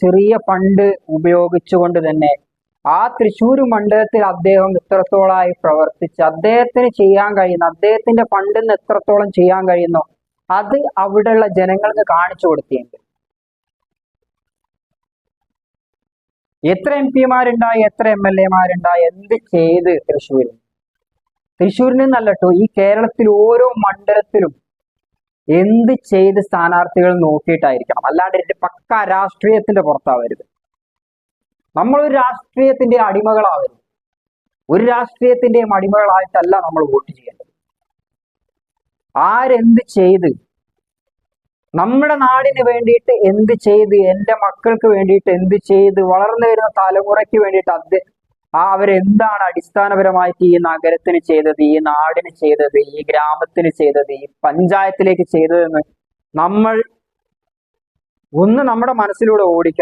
ചെറിയ ഫണ്ട് ഉപയോഗിച്ചുകൊണ്ട് തന്നെ ആ തൃശ്ശൂർ മണ്ഡലത്തിൽ അദ്ദേഹം ഇത്രത്തോളമായി പ്രവർത്തിച്ച് അദ്ദേഹത്തിന് ചെയ്യാൻ കഴിയുന്ന, അദ്ദേഹത്തിന്റെ ഫണ്ടിൽ നിന്ന് എത്രത്തോളം ചെയ്യാൻ കഴിയുന്നോ അത് അവിടെയുള്ള ജനങ്ങൾക്ക് കാണിച്ചു കൊടുത്തിട്ടുണ്ട്. എത്ര MP മാരുണ്ടായി, എത്ര MLA മാരുണ്ടായി, എന്ത് ചെയ്ത് തൃശ്ശൂരിൽ നിന്നല്ല കേട്ടോ, ഈ കേരളത്തിൽ ഓരോ മണ്ഡലത്തിലും എന്ത് ചെയ്ത് സ്ഥാനാർത്ഥികൾ നോക്കിയിട്ടായിരിക്കണം. അല്ലാണ്ട് പക്ക രാഷ്ട്രീയത്തിന്റെ പുറത്താവരുത്. നമ്മളൊരു രാഷ്ട്രീയത്തിന്റെ അടിമകളാവരുത്. ഒരു രാഷ്ട്രീയത്തിന്റെയും അടിമകളായിട്ടല്ല നമ്മൾ വോട്ട് ചെയ്യേണ്ടത്. ആരെന്ത് ചെയ്ത്, നമ്മുടെ നാടിന് വേണ്ടിയിട്ട് എന്ത് ചെയ്ത്, എൻ്റെ മക്കൾക്ക് വേണ്ടിയിട്ട് എന്ത് ചെയ്ത്, വളർന്നു വരുന്ന തലമുറയ്ക്ക് വേണ്ടിയിട്ട് അവരെന്താണ് അടിസ്ഥാനപരമായിട്ട് ഈ നഗരത്തിന് ചെയ്തത്, ഈ നാടിന് ചെയ്തത്, ഈ ഗ്രാമത്തിന് ചെയ്തത്, ഈ പഞ്ചായത്തിലേക്ക് ചെയ്തതെന്ന് നമ്മൾ നമ്മുടെ മനസ്സിലൂടെ ഓടിക്കണം.